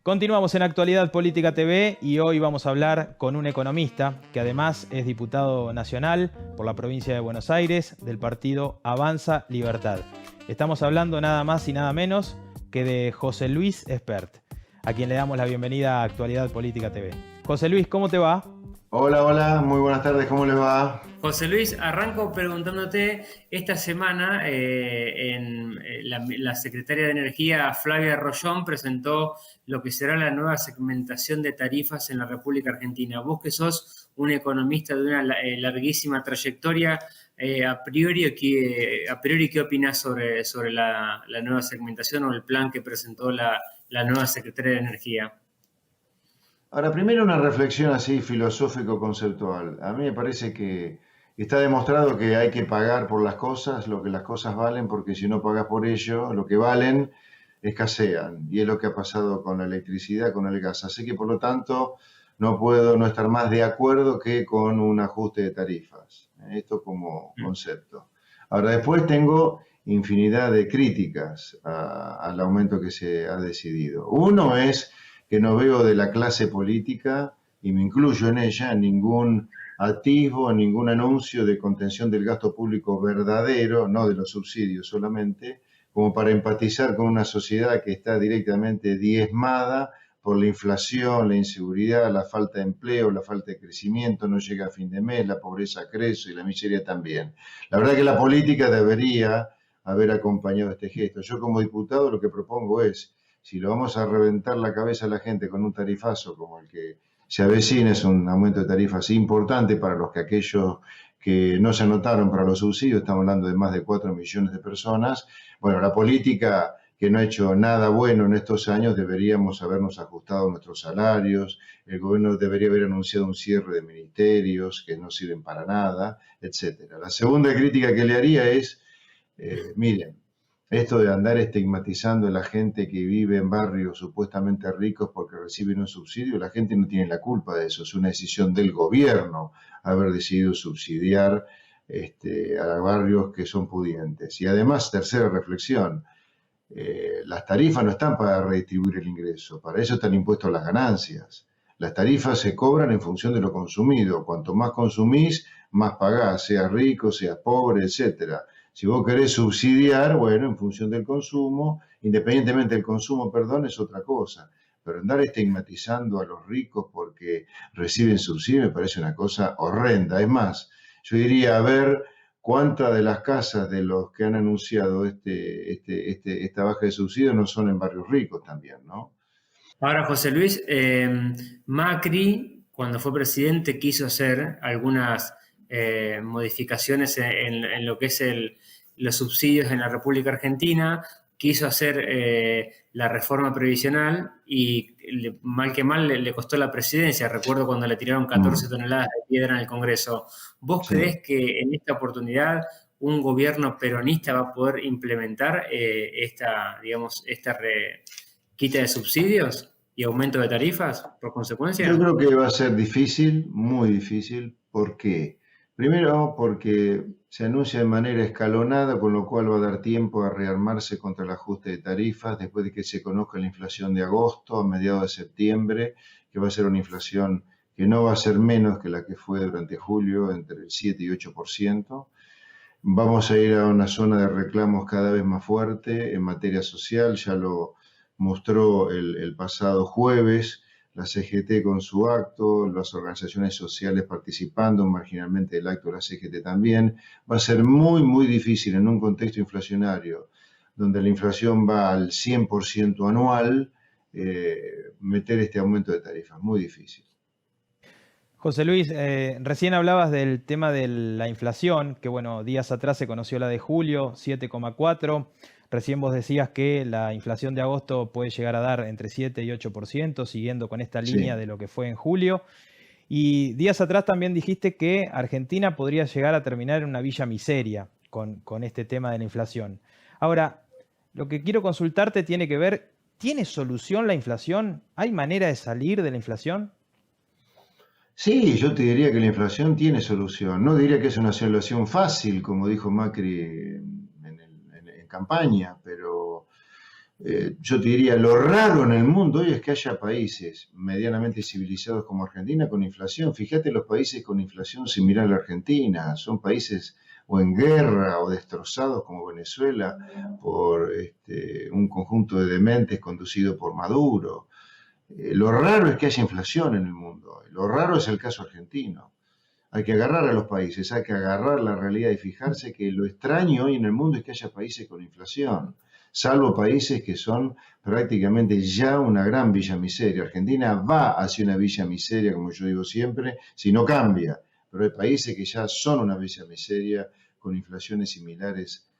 Continuamos en Actualidad Política TV y hoy vamos a hablar con un economista que además es diputado nacional por la provincia de Buenos Aires del partido Avanza Libertad. Estamos hablando nada más y nada menos que de José Luis Espert, a quien le damos la bienvenida a Actualidad Política TV. José Luis, ¿cómo te va? Hola, muy buenas tardes, ¿cómo les va? José Luis, arranco preguntándote, esta semana la secretaria de Energía, Flavia Rollón, presentó lo que será la nueva segmentación de tarifas en la República Argentina. Vos que sos un economista de una larguísima trayectoria, a priori, ¿qué opinás sobre la nueva segmentación o el plan que presentó la nueva secretaria de Energía? Ahora, primero una reflexión así filosófico-conceptual. A mí me parece que está demostrado que hay que pagar por las cosas lo que las cosas valen, porque si no pagas por ello, lo que valen escasean. Y es lo que ha pasado con la electricidad, con el gas. Así que, por lo tanto, no puedo no estar más de acuerdo que con un ajuste de tarifas. Esto como concepto. Ahora, después tengo infinidad de críticas al aumento que se ha decidido. Uno es que no veo de la clase política, y me incluyo en ella, ningún atisbo, ningún anuncio de contención del gasto público verdadero, no de los subsidios solamente, como para empatizar con una sociedad que está directamente diezmada por la inflación, la inseguridad, la falta de empleo, la falta de crecimiento, no llega a fin de mes, la pobreza crece y la miseria también. La verdad que la política debería haber acompañado este gesto. Yo como diputado lo que propongo es, si lo vamos a reventar la cabeza a la gente con un tarifazo como el que se avecina, es un aumento de tarifas importante para aquellos que no se anotaron para los subsidios, estamos hablando de más de 4 millones de personas. Bueno, la política que no ha hecho nada bueno en estos años, deberíamos habernos ajustado nuestros salarios, el gobierno debería haber anunciado un cierre de ministerios que no sirven para nada, etcétera. La segunda crítica que le haría es, miren, esto de andar estigmatizando a la gente que vive en barrios supuestamente ricos porque reciben un subsidio, la gente no tiene la culpa de eso, es una decisión del gobierno haber decidido subsidiar a barrios que son pudientes. Y además, tercera reflexión, las tarifas no están para redistribuir el ingreso, para eso están impuestos las ganancias. Las tarifas se cobran en función de lo consumido, cuanto más consumís, más pagás, seas rico, seas pobre, etcétera. Si vos querés subsidiar, bueno, en función del consumo, independientemente del consumo, perdón, es otra cosa. Pero andar estigmatizando a los ricos porque reciben subsidio me parece una cosa horrenda. Es más, yo diría, a ver cuántas de las casas de los que han anunciado esta baja de subsidio no son en barrios ricos también, ¿no? Ahora, José Luis, Macri, cuando fue presidente, quiso hacer algunas modificaciones en lo que es los subsidios en la República Argentina, quiso hacer la reforma previsional y mal que mal le costó la presidencia. Recuerdo cuando le tiraron 14 toneladas de piedra en el Congreso. ¿Vos creés que en esta oportunidad un gobierno peronista va a poder implementar esta quita de subsidios y aumento de tarifas por consecuencia? Yo creo que va a ser difícil, muy difícil. ¿Por qué? Primero, porque se anuncia de manera escalonada, con lo cual va a dar tiempo a rearmarse contra el ajuste de tarifas después de que se conozca la inflación de agosto, a mediados de septiembre, que va a ser una inflación que no va a ser menos que la que fue durante julio, entre el 7 y 8%. Vamos a ir a una zona de reclamos cada vez más fuerte en materia social, ya lo mostró el pasado jueves la CGT con su acto, las organizaciones sociales participando marginalmente del acto de la CGT también. Va a ser muy, muy difícil en un contexto inflacionario donde la inflación va al 100% anual, meter este aumento de tarifas, muy difícil. José Luis, recién hablabas del tema de la inflación, que bueno, días atrás se conoció la de julio, 7,4%. Recién vos decías que la inflación de agosto puede llegar a dar entre 7 y 8%, siguiendo con esta línea de lo que fue en julio. Y días atrás también dijiste que Argentina podría llegar a terminar en una villa miseria con este tema de la inflación. Ahora, lo que quiero consultarte tiene que ver, ¿tiene solución la inflación? ¿Hay manera de salir de la inflación? Sí, yo te diría que la inflación tiene solución. No diría que es una solución fácil, como dijo Macri en campaña, pero Yo te diría, lo raro en el mundo hoy es que haya países medianamente civilizados como Argentina con inflación. Fíjate los países con inflación similar a la Argentina, son países o en guerra o destrozados como Venezuela por un conjunto de dementes conducido por Maduro. Lo raro es que haya inflación en el mundo, lo raro es el caso argentino. Hay que agarrar a los países, hay que agarrar la realidad y fijarse que lo extraño hoy en el mundo es que haya países con inflación, salvo países que son prácticamente ya una gran villa miseria. Argentina va hacia una villa miseria, como yo digo siempre, si no cambia, pero hay países que ya son una villa miseria con inflaciones similares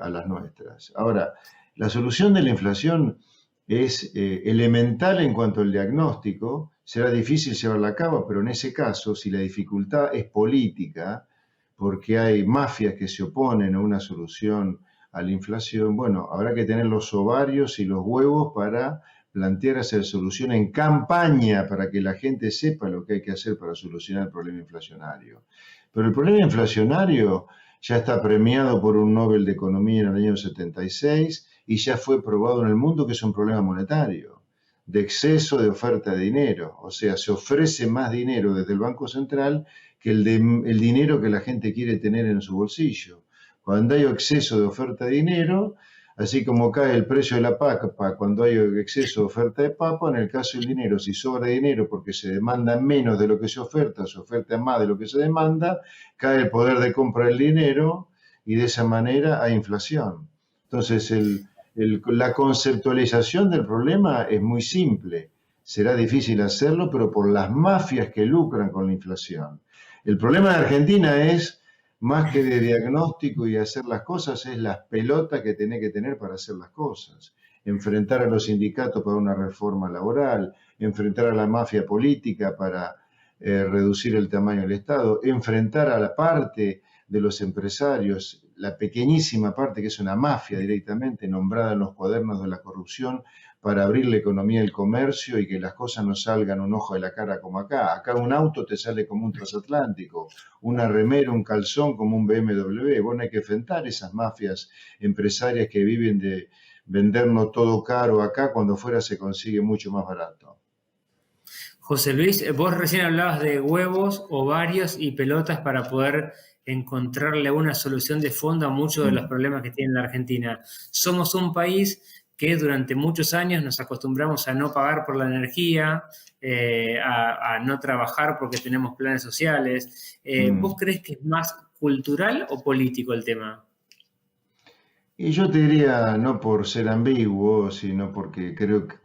a las nuestras. Ahora, la solución de la inflación es elemental en cuanto al diagnóstico, será difícil llevarla a cabo, pero en ese caso, si la dificultad es política, porque hay mafias que se oponen a una solución a la inflación, bueno, habrá que tener los ovarios y los huevos para plantear hacer solución en campaña para que la gente sepa lo que hay que hacer para solucionar el problema inflacionario. Pero el problema inflacionario ya está premiado por un Nobel de Economía en el año 76 y ya fue probado en el mundo que es un problema monetario, de exceso de oferta de dinero. O sea, se ofrece más dinero desde el Banco Central que el dinero que la gente quiere tener en su bolsillo. Cuando hay exceso de oferta de dinero, así como cae el precio de la papa cuando hay exceso de oferta de papa, en el caso del dinero, si sobra dinero porque se demanda menos de lo que se oferta más de lo que se demanda, cae el poder de compra del dinero y de esa manera hay inflación. Entonces, la conceptualización del problema es muy simple. Será difícil hacerlo, pero por las mafias que lucran con la inflación. El problema de Argentina es, más que de diagnóstico y hacer las cosas, es las pelotas que tenés que tener para hacer las cosas. Enfrentar a los sindicatos para una reforma laboral, enfrentar a la mafia política para reducir el tamaño del Estado, enfrentar a la parte de los empresarios, la pequeñísima parte que es una mafia directamente nombrada en los cuadernos de la corrupción para abrir la economía del comercio y que las cosas no salgan un ojo de la cara como acá. Acá un auto te sale como un transatlántico, una remera, un calzón como un BMW. Bueno, hay que enfrentar esas mafias empresarias que viven de vendernos todo caro acá cuando fuera se consigue mucho más barato. José Luis, vos recién hablabas de huevos, ovarios y pelotas para poder encontrarle una solución de fondo a muchos de los problemas que tiene la Argentina. Somos un país que durante muchos años nos acostumbramos a no pagar por la energía, a no trabajar porque tenemos planes sociales. ¿Vos crees que es más cultural o político el tema? Y yo te diría, no por ser ambiguo, sino porque creo que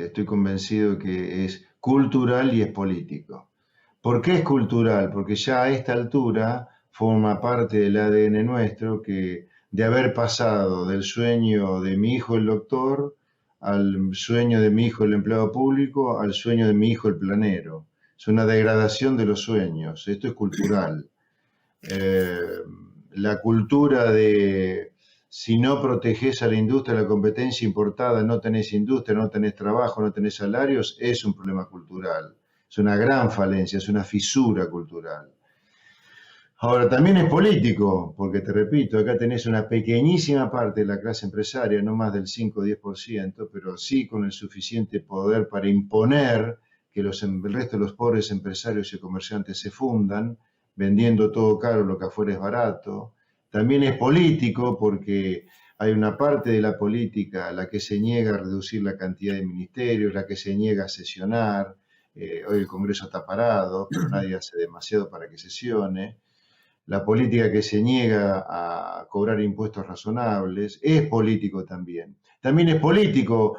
estoy convencido que es cultural y es político. ¿Por qué es cultural? Porque ya a esta altura forma parte del ADN nuestro que de haber pasado del sueño de mi hijo el doctor al sueño de mi hijo el empleado público al sueño de mi hijo el planero. Es una degradación de los sueños, esto es cultural. La cultura de si no proteges a la industria de la competencia importada, no tenés industria, no tenés trabajo, no tenés salarios, es un problema cultural. Es una gran falencia, es una fisura cultural. Ahora, también es político, porque te repito, acá tenés una pequeñísima parte de la clase empresaria, no más del 5 o 10%, pero sí con el suficiente poder para imponer que el resto de los pobres empresarios y comerciantes se fundan, vendiendo todo caro lo que afuera es barato. También es político porque hay una parte de la política la que se niega a reducir la cantidad de ministerios, la que se niega a sesionar. Hoy el Congreso está parado, pero nadie hace demasiado para que sesione. La política que se niega a cobrar impuestos razonables, es político también. También es político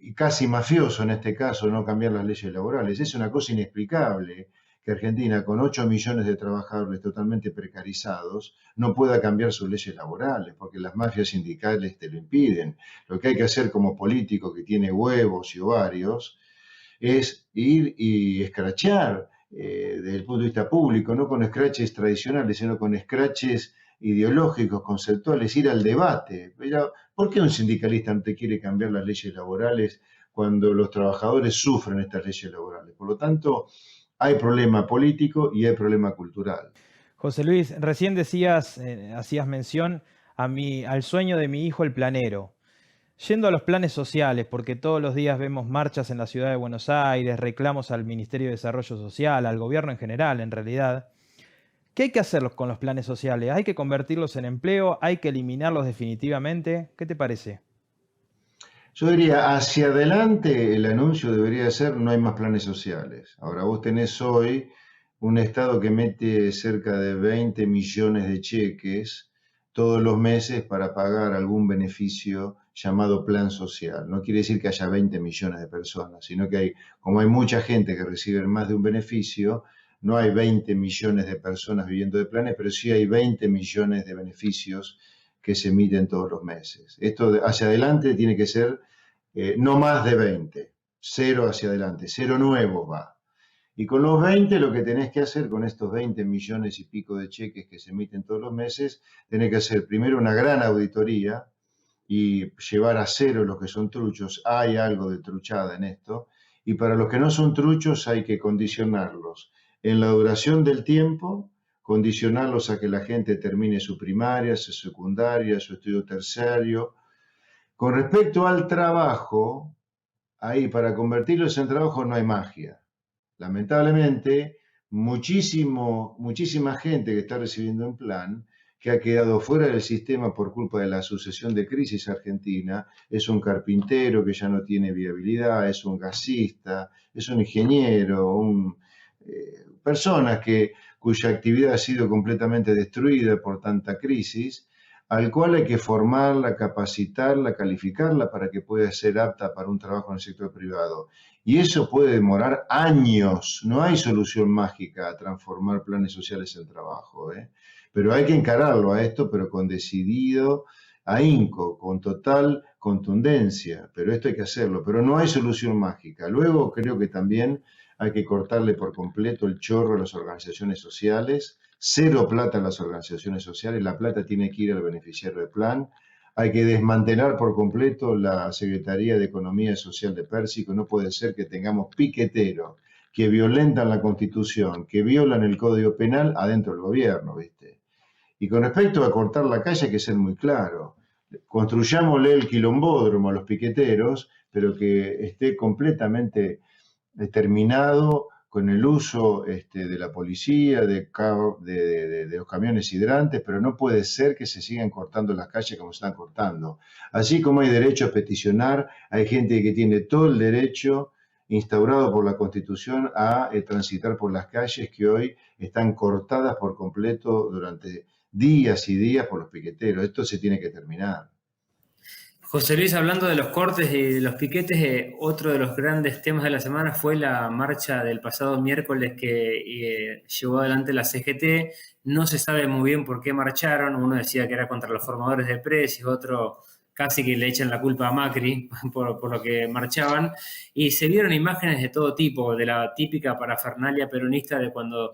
y casi mafioso en este caso no cambiar las leyes laborales. Es una cosa inexplicable que Argentina, con 8 millones de trabajadores totalmente precarizados, no pueda cambiar sus leyes laborales, porque las mafias sindicales te lo impiden. Lo que hay que hacer como político que tiene huevos y ovarios es ir y escrachar desde el punto de vista público, no con escraches tradicionales, sino con escraches ideológicos, conceptuales, ir al debate. Pero, ¿por qué un sindicalista no te quiere cambiar las leyes laborales cuando los trabajadores sufren estas leyes laborales? Por lo tanto, hay problema político y hay problema cultural. José Luis, recién decías, hacías mención al sueño de mi hijo el planero. Yendo a los planes sociales, porque todos los días vemos marchas en la ciudad de Buenos Aires, reclamos al Ministerio de Desarrollo Social, al gobierno en general, en realidad. ¿Qué hay que hacer con los planes sociales? ¿Hay que convertirlos en empleo? ¿Hay que eliminarlos definitivamente? ¿Qué te parece? Yo diría, hacia adelante el anuncio debería ser no hay más planes sociales. Ahora vos tenés hoy un Estado que mete cerca de 20 millones de cheques todos los meses para pagar algún beneficio llamado plan social. No quiere decir que haya 20 millones de personas, sino que hay, como hay mucha gente que recibe más de un beneficio, no hay 20 millones de personas viviendo de planes, pero sí hay 20 millones de beneficios que se emiten todos los meses. Esto hacia adelante tiene que ser no más de 20, cero hacia adelante, cero nuevos va. Y con los 20 lo que tenés que hacer con estos 20 millones y pico de cheques que se emiten todos los meses, tenés que hacer primero una gran auditoría y llevar a cero los que son truchos. Hay algo de truchada en esto. Y para los que no son truchos hay que condicionarlos en la duración del tiempo, condicionarlos a que la gente termine su primaria, su secundaria, su estudio terciario. Con respecto al trabajo, ahí para convertirlos en trabajo no hay magia. Lamentablemente, muchísima gente que está recibiendo un plan, que ha quedado fuera del sistema por culpa de la sucesión de crisis argentina, es un carpintero que ya no tiene viabilidad, es un gasista, es un ingeniero, personas cuya actividad ha sido completamente destruida por tanta crisis, al cual hay que formarla, capacitarla, calificarla para que pueda ser apta para un trabajo en el sector privado. Y eso puede demorar años. No hay solución mágica a transformar planes sociales en trabajo, ¿eh? Pero hay que encararlo a esto, pero con decidido ahínco, con total contundencia. Pero esto hay que hacerlo. Pero no hay solución mágica. Luego creo que también hay que cortarle por completo el chorro a las organizaciones sociales. Cero plata a las organizaciones sociales. La plata tiene que ir al beneficiario del plan. Hay que desmantelar por completo la Secretaría de Economía Social de Pérsico. No puede ser que tengamos piqueteros que violentan la Constitución, que violan el Código Penal adentro del gobierno, ¿viste? Y con respecto a cortar la calle hay que ser muy claro. Construyámosle el quilombódromo a los piqueteros, pero que esté completamente determinado con el uso de la policía, de los camiones hidrantes, pero no puede ser que se sigan cortando las calles como se están cortando. Así como hay derecho a peticionar, hay gente que tiene todo el derecho instaurado por la Constitución a transitar por las calles que hoy están cortadas por completo durante días y días por los piqueteros. Esto se tiene que terminar. José Luis, hablando de los cortes y de los piquetes, otro de los grandes temas de la semana fue la marcha del pasado miércoles que llevó adelante la CGT. No se sabe muy bien por qué marcharon. Uno decía que era contra los formadores de precios, otro casi que le echan la culpa a Macri por lo que marchaban. Y se vieron imágenes de todo tipo, de la típica parafernalia peronista de cuando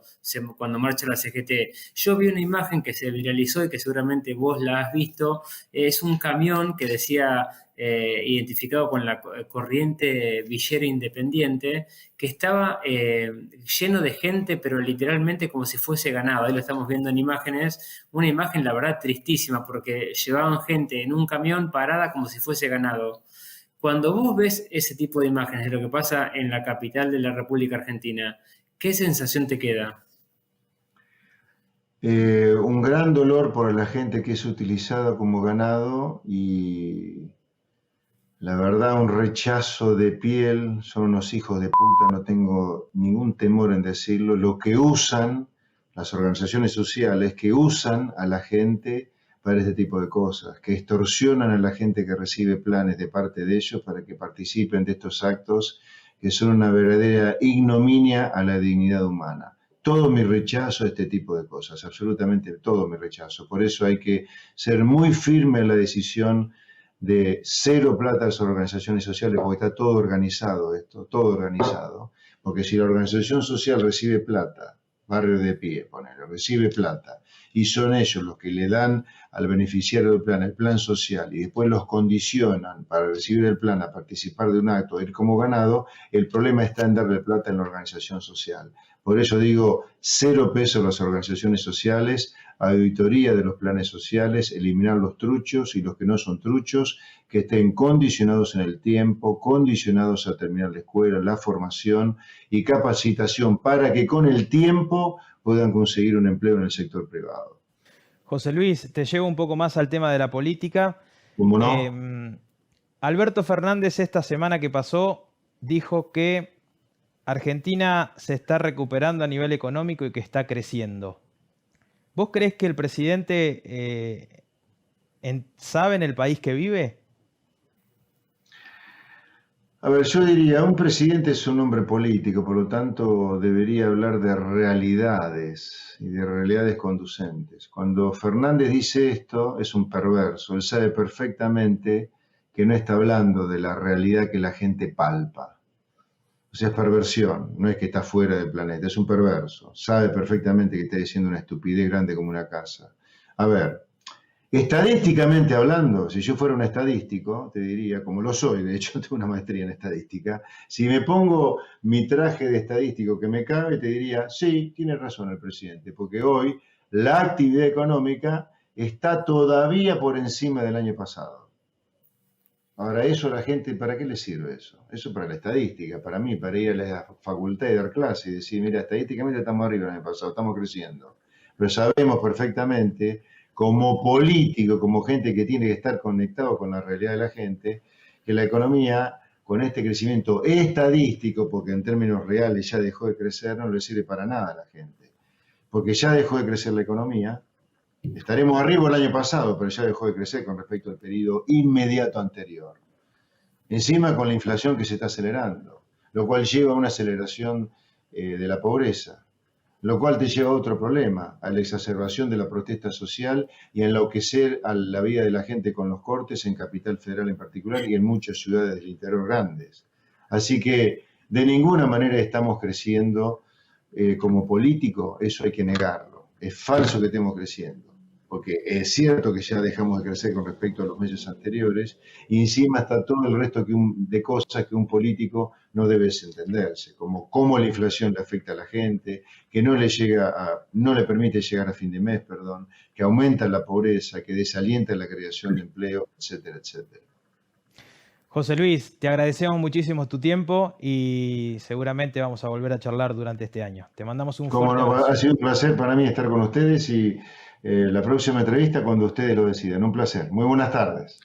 marcha la CGT. Yo vi una imagen que se viralizó y que seguramente vos la has visto. Es un camión que decía, identificado con la corriente villera independiente, que estaba lleno de gente, pero literalmente como si fuese ganado. Ahí lo estamos viendo en imágenes. Una imagen, la verdad, tristísima, porque llevaban gente en un camión parada como si fuese ganado. Cuando vos ves ese tipo de imágenes de lo que pasa en la capital de la República Argentina, ¿qué sensación te queda? Un gran dolor por la gente que es utilizada como ganado y la verdad un rechazo de piel. Son unos hijos de puta, no tengo ningún temor en decirlo, lo que usan las organizaciones sociales, que usan a la gente para este tipo de cosas, que extorsionan a la gente que recibe planes de parte de ellos para que participen de estos actos que son una verdadera ignominia a la dignidad humana. Todo mi rechazo a este tipo de cosas, absolutamente todo mi rechazo. Por eso hay que ser muy firme en la decisión de cero plata a las organizaciones sociales, porque está todo organizado esto, todo organizado. Porque si la organización social recibe plata, Barrio de Pie, ponele, recibe plata, y son ellos los que le dan al beneficiario del plan el plan social, y después los condicionan para recibir el plan a participar de un acto, a ir como ganado, el problema está en darle plata en la organización social. Por eso digo, 0 pesos las organizaciones sociales, auditoría de los planes sociales, eliminar los truchos y los que no son truchos, que estén condicionados en el tiempo, condicionados a terminar la escuela, la formación y capacitación para que con el tiempo puedan conseguir un empleo en el sector privado. José Luis, te llevo un poco más al tema de la política. ¿Cómo no? Alberto Fernández esta semana que pasó dijo que Argentina se está recuperando a nivel económico y que está creciendo. ¿Vos creés que el presidente sabe en el país que vive? A ver, yo diría, un presidente es un hombre político, por lo tanto debería hablar de realidades y de realidades conducentes. Cuando Fernández dice esto, es un perverso. Él sabe perfectamente que no está hablando de la realidad que la gente palpa. O sea, es perversión, no es que está fuera del planeta, es un perverso. Sabe perfectamente que está diciendo una estupidez grande como una casa. A ver, estadísticamente hablando, si yo fuera un estadístico, te diría, como lo soy, de hecho tengo una maestría en estadística, si me pongo mi traje de estadístico que me cabe, te diría, sí, tiene razón el presidente, porque hoy la actividad económica está todavía por encima del año pasado. Ahora, eso a la gente, ¿para qué le sirve eso? Eso para la estadística, para mí, para ir a la facultad y dar clase y decir, mira, estadísticamente estamos arriba del año pasado, estamos creciendo. Pero sabemos perfectamente, como político, como gente que tiene que estar conectado con la realidad de la gente, que la economía, con este crecimiento estadístico, porque en términos reales ya dejó de crecer, no le sirve para nada a la gente. Porque ya dejó de crecer la economía. Estaremos arriba el año pasado, pero ya dejó de crecer con respecto al periodo inmediato anterior. Encima con la inflación que se está acelerando, lo cual lleva a una aceleración de la pobreza, lo cual te lleva a otro problema, a la exacerbación de la protesta social y a enloquecer a la vida de la gente con los cortes en Capital Federal en particular y en muchas ciudades del interior grandes. Así que de ninguna manera estamos creciendo como político, eso hay que negarlo. Es falso que estemos creciendo, porque es cierto que ya dejamos de crecer con respecto a los meses anteriores, y encima está todo el resto de cosas que un político no debe desentenderse, como cómo la inflación le afecta a la gente, que no le permite llegar a fin de mes, que aumenta la pobreza, que desalienta la creación de empleo, etcétera, etcétera. José Luis, te agradecemos muchísimo tu tiempo y seguramente vamos a volver a charlar durante este año. Te mandamos un fuerte abrazo. Ha sido un placer para mí estar con ustedes y la próxima entrevista cuando ustedes lo decidan. Un placer. Muy buenas tardes.